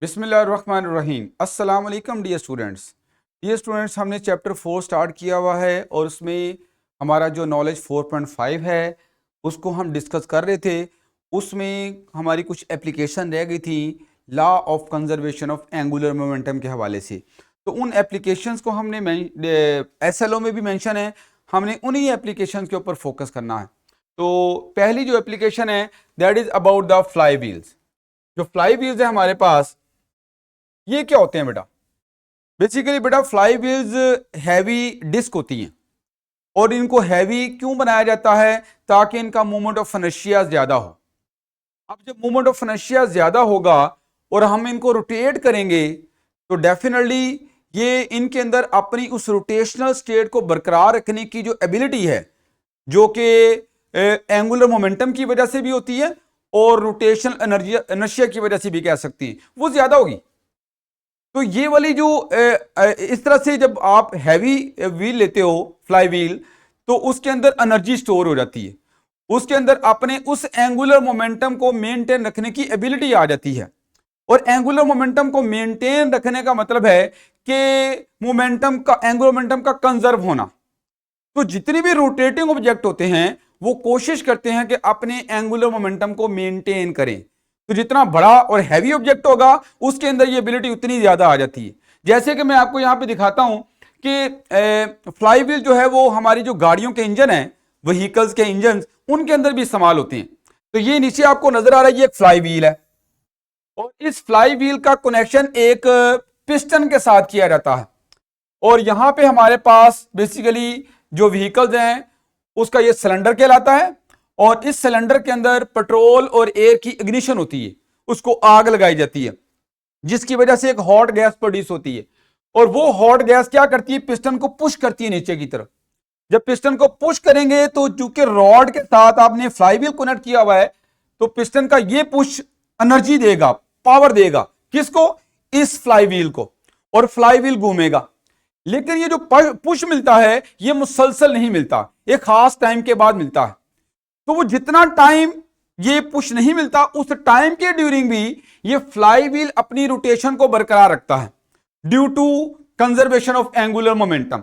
बिस्मिल्लाहिर्रहमानिर्रहीम। अस्सलाम वालेकुम डियर स्टूडेंट्स, हमने चैप्टर 4 स्टार्ट किया हुआ है और उसमें हमारा जो नॉलेज 4.5 है उसको हम डिस्कस कर रहे थे। उसमें हमारी कुछ एप्लीकेशन रह गई थी law of conservation of angular momentum के हवाले से। तो उन एप्लीकेशंस को हमने SLO में भी मेंशन है, हमने उन्हीं एप्लीकेशन के ऊपर फोकस करना है। तो पहली जो एप्लीकेशन है that is about the fly wheels. जो फ्लाई व्हील्स है हमारे पास, ये क्या होते हैं बेटा? बेसिकली बेटा फ्लाई व्हील्स हैवी डिस्क होती हैं और इनको हैवी क्यों बनाया जाता है? ताकि इनका मूवमेंट ऑफ इनर्शिया ज्यादा हो। अब जब मूवमेंट ऑफ इनर्शिया ज्यादा होगा और हम इनको रोटेट करेंगे तो डेफिनेटली ये इनके अंदर अपनी उस रोटेशनल स्टेट को बरकरार रखने की जो एबिलिटी है, जो कि एंगुलर मोमेंटम की वजह से भी होती है और रोटेशनल इनर्शिया की वजह से भी कह सकती हैं, वो ज्यादा होगी। तो ये वाली जो इस तरह से जब आप हैवी व्हील लेते हो फ्लाई व्हील, तो उसके अंदर एनर्जी स्टोर हो जाती है, उसके अंदर अपने उस एंगुलर मोमेंटम को मेंटेन रखने की एबिलिटी आ जाती है। और एंगुलर मोमेंटम को मेंटेन रखने का मतलब है कि मोमेंटम का, एंगुलर मोमेंटम का कंजर्व होना। तो जितने भी रोटेटिंग ऑब्जेक्ट होते हैं वो कोशिश करते हैं कि अपने एंगुलर मोमेंटम को मेंटेन करें। तो जितना बड़ा और हैवी ऑब्जेक्ट होगा उसके अंदर ये एबिलिटी उतनी ज्यादा आ जाती है। जैसे कि मैं आपको यहां पे दिखाता हूं कि फ्लाई व्हील जो है वो हमारी जो गाड़ियों के इंजन है, व्हीकल्स के इंजन, उनके अंदर भी इस्तेमाल होते हैं। तो ये नीचे आपको नजर आ रहा है, ये एक फ्लाई व्हील है और इस फ्लाई व्हील का कनेक्शन एक पिस्टन के साथ किया जाता है। और यहां पे हमारे पास बेसिकली जो व्हीकल्स हैं उसका ये सिलेंडर कहलाता है और इस सिलेंडर के अंदर पेट्रोल और एयर की इग्निशन होती है, उसको आग लगाई जाती है जिसकी वजह से एक हॉट गैस प्रोड्यूस होती है। और वो हॉट गैस क्या करती है? पिस्टन को पुश करती है नीचे की तरफ। जब पिस्टन को पुश करेंगे तो चूंकि रॉड के साथ आपने फ्लाई व्हील कनेक्ट किया हुआ है तो पिस्टन का ये पुश एनर्जी देगा, पावर देगा किसको? इस फ्लाई व्हील को, और फ्लाई व्हील घूमेगा। लेकिन ये जो पुश मिलता है ये मुसलसल नहीं मिलता, एक खास टाइम के बाद मिलता है। तो वो जितना टाइम ये पुश नहीं मिलता उस टाइम के ड्यूरिंग भी ये फ्लाई व्हील अपनी रोटेशन को बरकरार रखता है due to conservation of angular momentum.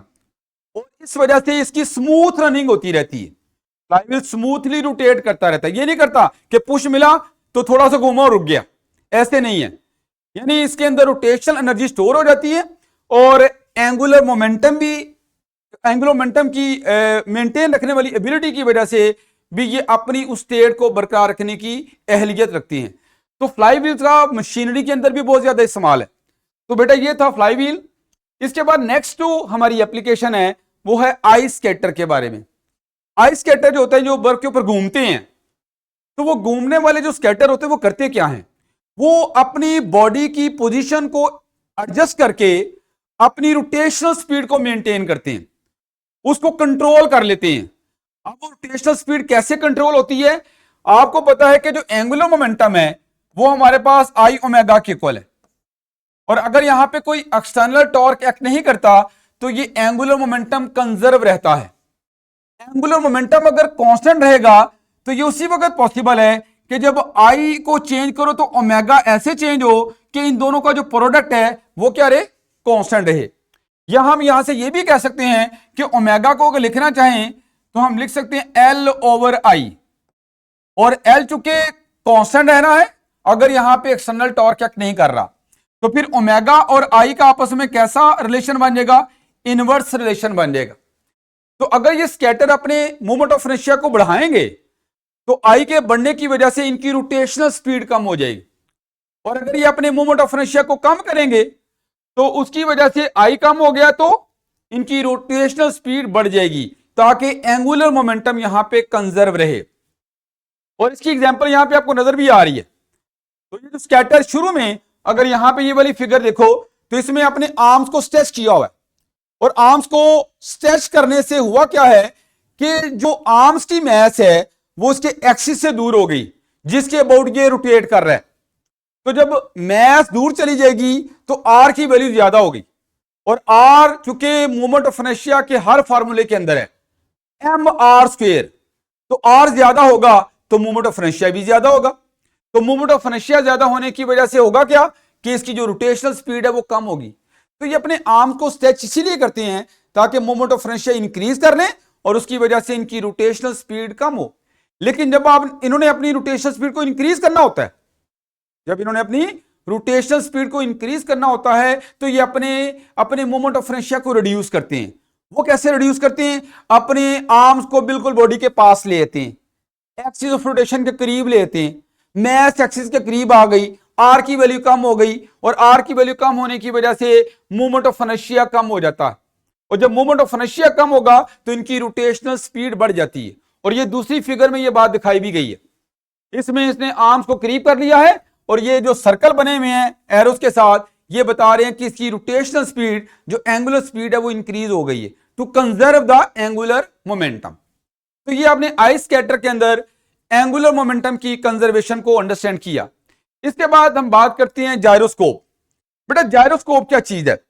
और इस वजह से इसकी स्मूथ रनिंग होती रहती है। फ्लाई व्हील स्मूथली रोटेट करता रहता है, ये नहीं करता कि पुश मिला तो थोड़ा सा घूमा और रुक गया, ऐसे नहीं है। यानी इसके अंदर रोटेशनल एनर्जी स्टोर हो जाती है और एंगुलर मोमेंटम की मेंटेन रखने वाली एबिलिटी की वजह से भी ये अपनी उस स्टेट को बरकरार रखने की अहलियत रखती हैं। तो फ्लाई व्हील का मशीनरी के अंदर भी बहुत ज्यादा इस्तेमाल है। तो बेटा ये था फ्लाई व्हील। इसके बाद नेक्स्ट जो हमारी एप्लीकेशन है वो है आइस स्केटर के बारे में। आइस स्केटर जो होता है, जो बर्फ के ऊपर घूमते हैं, तो वो घूमने वाले जो स्केटर होते हैं वो करते क्या हैं? वो अपनी बॉडी की पोजीशन को एडजस्ट करके अपनी रोटेशनल स्पीड को मेंटेन करते हैं, उसको कंट्रोल कर लेते हैं। अब वो रोटेशनल स्पीड कैसे कंट्रोल होती है? आपको पता है कि जो एंगुलर मोमेंटम है वो हमारे पास आई ओमेगा के इक्वल है, और अगर यहां पे कोई एक्सटर्नल टॉर्क एक्ट नहीं करता तो ये एंगुलर मोमेंटम कंजर्व रहता है। एंगुलर मोमेंटम अगर कांस्टेंट रहेगा तो ये उसी वक्त पॉसिबल है कि जब आई को चेंज करो तो ओमेगा ऐसे चेंज हो कि इन दोनों का जो प्रोडक्ट है वो क्या रहे? कांस्टेंट रहे। या हम यहां से ये भी कह सकते हैं कि ओमेगा को अगर लिखना चाहें तो हम लिख सकते हैं एल ओवर आई, और एल चूंकि कांस्टेंट रहना है अगर यहां पे एक्सटर्नल टॉर्क एक्ट नहीं कर रहा, तो फिर ओमेगा और आई का आपस में कैसा रिलेशन बन जाएगा? इनवर्स रिलेशन बन जाएगा। तो अगर ये स्कैटर अपने मूवमेंट ऑफ इनर्शिया को बढ़ाएंगे तो आई के बढ़ने की वजह से इनकी रोटेशनल स्पीड कम हो जाएगी, और अगर ये अपने मूवमेंट ऑफ इनर्शिया को कम करेंगे तो उसकी वजह से आई कम हो गया तो इनकी रोटेशनल स्पीड बढ़ जाएगी ताकि एंगुलर मोमेंटम यहां पे कंजर्व रहे। और इसकी एग्जांपल यहां पे आपको नजर भी आ रही है। तो ये जो स्कैटर शुरू में, अगर यहां पे ये वाली फिगर देखो तो इसमें अपने आर्म्स को स्ट्रेच किया हुआ है, और आर्म्स को स्ट्रेच करने से हुआ क्या है कि जो आर्म्स की मैस है वो उसके एक्सिस से दूर हो गई जिसके अबाउट ये रोटेट कर रहा है। तो जब मैस दूर चली जाएगी तो आर की वैल्यू ज्यादा होगी, और आर चूंकि मूवमेंट ऑफ इनर्शिया के हर फार्मूले के अंदर है एम आर स्क्वेयर, तो आर ज्यादा होगा तो मूवमेंट ऑफ इनर्शिया भी ज्यादा होगा। तो मूवमेंट ऑफ इनर्शिया ज्यादा होने की वजह से होगा क्या कि इसकी जो रोटेशनल स्पीड है वो कम होगी। तो ये अपने आर्म्स को स्ट्रेच इसीलिए करते हैं ताकि मोमेंट ऑफ इनर्शिया इंक्रीज कर लें और उसकी वजह से इनकी रोटेशनल स्पीड कम हो। लेकिन जब आप इन्होंने अपनी रोटेशनल स्पीड को इंक्रीज करना होता है, जब इन्होंने अपनी रोटेशनल स्पीड को इंक्रीज करना होता है तो ये अपने मोमेंट ऑफ इनर्शिया को रिड्यूस करते हैं। वो कैसे रिड्यूस करते हैं? अपने आर्म्स को बिल्कुल बॉडी के पास ले आते हैं, एक्सिस ऑफ रोटेशन के करीब ले आते हैं, मैस एक्सिस के करीब आ गई, आर की वैल्यू कम हो गई और आर की वैल्यू कम होने की वजह से मोमेंट ऑफ इनर्शिया कम हो जाता है। और जब मोमेंट ऑफ इनर्शिया कम होगा तो इनकी रोटेशनल स्पीड बढ़ जाती है। और ये दूसरी फिगर में ये बात दिखाई भी गई है। इसमें इसने आर्म्स को करीब कर लिया है और ये जो सर्कल बने हुए हैं एरोस के साथ, ये बता रहे हैं कि इसकी रोटेशनल स्पीड जो एंगुलर स्पीड है वो इंक्रीज हो गई है to conserve the angular momentum. तो ये आपने आई स्कैटर के अंदर एंगुलर मोमेंटम की कंजर्वेशन को अंडरस्टैंड किया। इसके बाद हम बात करते हैं जायरोस्कोप। बेटा जायरोस्कोप क्या चीज है?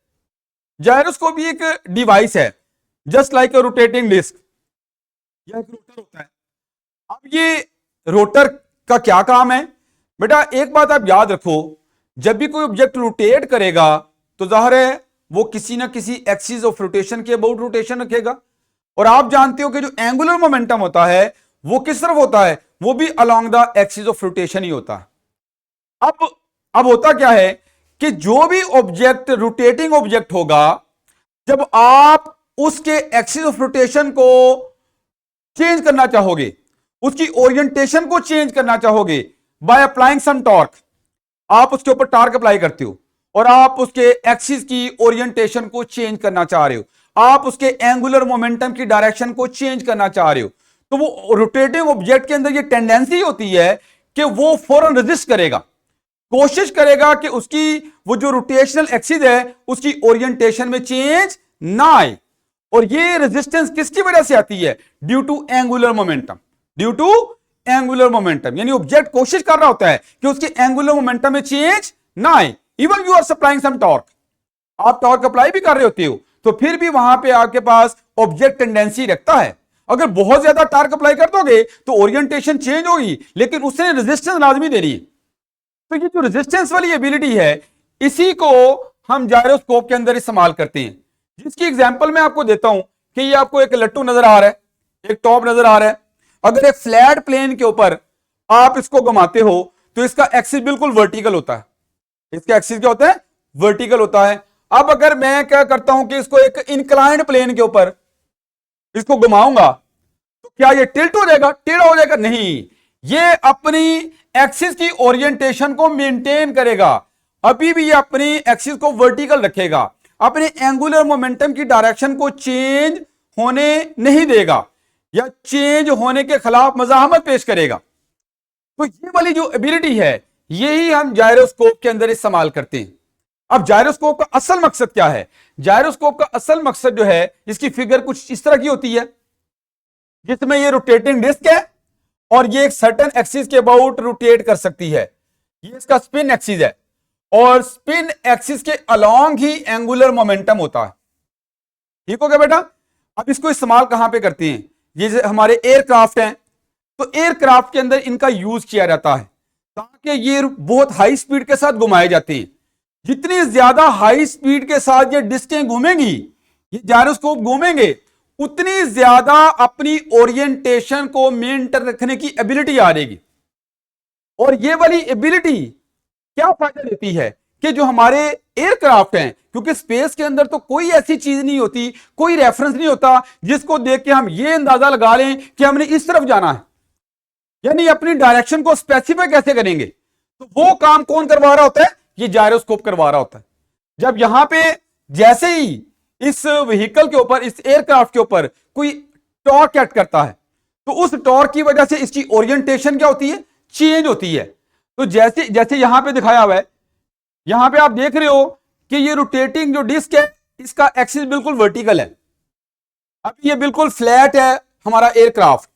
जायरोस्कोप भी एक डिवाइस है, just like a rotating disc. यह एक रोटर होता है। अब ये रोटर का क्या काम है? बेटा एक बात आप याद रखो, जब भी कोई ऑब्जेक्ट रोटेट करेगा तो जाहिर है वो किसी ना किसी एक्सिस ऑफ रोटेशन के अबाउट रोटेशन रखेगा। और आप जानते हो कि जो एंगुलर मोमेंटम होता है वो किस तरफ होता है? वो भी along the axis of rotation ही होता है। अब होता क्या है कि जो भी ऑब्जेक्ट रोटेटिंग ऑब्जेक्ट होगा, जब आप उसके एक्सिस ऑफ रोटेशन को चेंज करना चाहोगे, उसकी ओरिएंटेशन को चेंज करना चाहोगे बाय अप्लाइंग सम टॉर्क, आप उसके ऊपर टॉर्क अप्लाई करते हो और आप उसके एक्सिस की ओरिएंटेशन को चेंज करना चाह रहे हो, आप उसके एंगुलर मोमेंटम की डायरेक्शन को चेंज करना चाह रहे हो, तो वो रोटेटिंग ऑब्जेक्ट के अंदर ये टेंडेंसी होती है कि वो फौरन रेजिस्ट करेगा, कोशिश करेगा कि उसकी वो जो रोटेशनल एक्सिस है उसकी ओरिएंटेशन में चेंज ना आए। और ये रेजिस्टेंस किसकी वजह से आती है? Due to angular momentum. Due to angular momentum, यानी ऑब्जेक्ट कोशिश कर रहा होता है कि उसके एंगुलर मोमेंटम में चेंज ना आए। Even you are supplying some torque, आप टॉर्क अप्लाई भी कर रहे होते हो तो फिर भी वहां पे आपके पास ऑब्जेक्ट टेंडेंसी रखता है। अगर बहुत ज्यादा टॉर्क अप्लाई कर दोगे तो ओरिएंटेशन चेंज होगी, लेकिन उसने रेजिस्टेंस लाजमी देनी है। तो ये जो रेजिस्टेंस वाली एबिलिटी है इसी को हम जायरोस्कोप के अंदर इस्तेमाल करते हैं, जिसकी एग्जांपल मैं आपको देता हूं कि ये आपको एक लट्टू नजर आ रहा है, एक टॉप नजर आ रहा है। अगर एक फ्लैट प्लेन के ऊपर आप इसको घुमाते हो तो इसका एक्सिस बिल्कुल वर्टिकल होता है। इसका एक्सिस क्या होता है? वर्टिकल होता है। अब अगर मैं क्या करता हूं कि इसको एक इंक्लाइंड प्लेन के ऊपर इसको घुमाऊंगा तो क्या ये टिल्ट हो जाएगा, टेढ़ा हो जाएगा? नहीं, ये अपनी एक्सिस की ओरिएंटेशन को मेंटेन करेगा, अभी भी ये अपनी एक्सिस को वर्टिकल रखेगा, अपने एंगुलर मोमेंटम की डायरेक्शन को चेंज होने नहीं देगा या चेंज होने के खिलाफ मज़ाहमत पेश करेगा। तो ये वाली जो एबिलिटी है यही हम जायरोस्कोप के अंदर इस्तेमाल करते हैं। अब जायरोस्कोप का असल मकसद क्या है? जायरोस्कोप का असल मकसद जो है, इसकी फिगर कुछ इस तरह की होती है जिसमें ये रोटेटिंग डिस्क है और ये एक सर्टेन एक्सिस के अबाउट रोटेट कर सकती है। ये इसका स्पिन एक्सिस है और स्पिन एक्सिस के अलोंग ही एंगुलर मोमेंटम होता है। ठीक हो गया बेटा? अब इसको इस्तेमाल कहां पे करते हैं? ये हमारे एयरक्राफ्ट हैं तो एयरक्राफ्ट के अंदर इनका यूज किया जाता है ताकि ये बहुत हाई स्पीड के साथ घुमाए जाते हैं। जितनी ज्यादा हाई स्पीड के साथ ये डिस्कें घूमेंगी, ये जायरोस्कोप घूमेंगे, उतनी ज्यादा अपनी ओरिएंटेशन को मेंटेन रखने की एबिलिटी आ जाएगी। और ये वाली एबिलिटी क्या फायदा देती है कि जो हमारे एयरक्राफ्ट हैं, क्योंकि स्पेस के अंदर तो कोई ऐसी चीज नहीं होती, कोई रेफरेंस नहीं होता जिसको देख के हम ये अंदाजा लगा लें कि हमने इस तरफ जाना है, यानी अपनी डायरेक्शन को स्पेसिफाई कैसे करेंगे। तो वो काम कौन करवा रहा होता है? ये जायरोस्कोप करवा रहा होता है। जब यहां पे जैसे ही इस व्हीकल के ऊपर, इस एयरक्राफ्ट के ऊपर कोई टॉर्क एक्ट करता है तो उस टॉर्क की वजह से इसकी ओरिएंटेशन क्या होती है? चेंज होती है। तो जैसे जैसे यहां पे दिखाया हुआ है, यहां पे आप देख रहे हो कि ये रोटेटिंग जो डिस्क है इसका एक्सिस बिल्कुल वर्टिकल है, अभी ये बिल्कुल फ्लैट है हमारा एयरक्राफ्ट।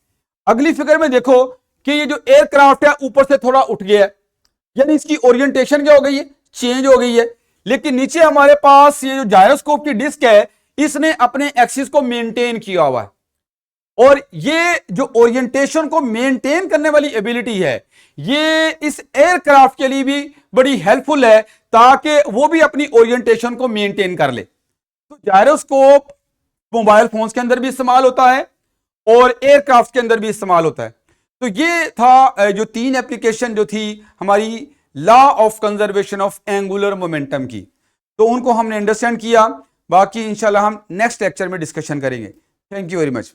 अगली फिगर में देखो कि ये जो एयरक्राफ्ट है ऊपर से थोड़ा उठ गया है, यानी इसकी ओरिएंटेशन क्या हो गई है? चेंज हो गई है। लेकिन नीचे हमारे पास ये जो जायरोस्कोप की डिस्क है इसने अपने एक्सिस को मेंटेन किया हुआ है और ये जो ओरिएंटेशन को मेंटेन करने वाली एबिलिटी है, ये इस एयरक्राफ्ट के लिए भी बड़ी हेल्पफुल है, ताकि वो भी अपनी ओरिएंटेशन को मेंटेन कर ले। तो जायरोस्कोप मोबाइल फोन्स के अंदर भी इस्तेमाल होता है और एयरक्राफ्ट के अंदर भी इस्तेमाल होता है। तो ये था जो 3 एप्लीकेशन जो थी हमारी law of conservation of angular momentum की, तो उनको हमने अंडरस्टैंड किया। बाकी इंशाल्लाह हम नेक्स्ट लेक्चर में डिस्कशन करेंगे। Thank you very much.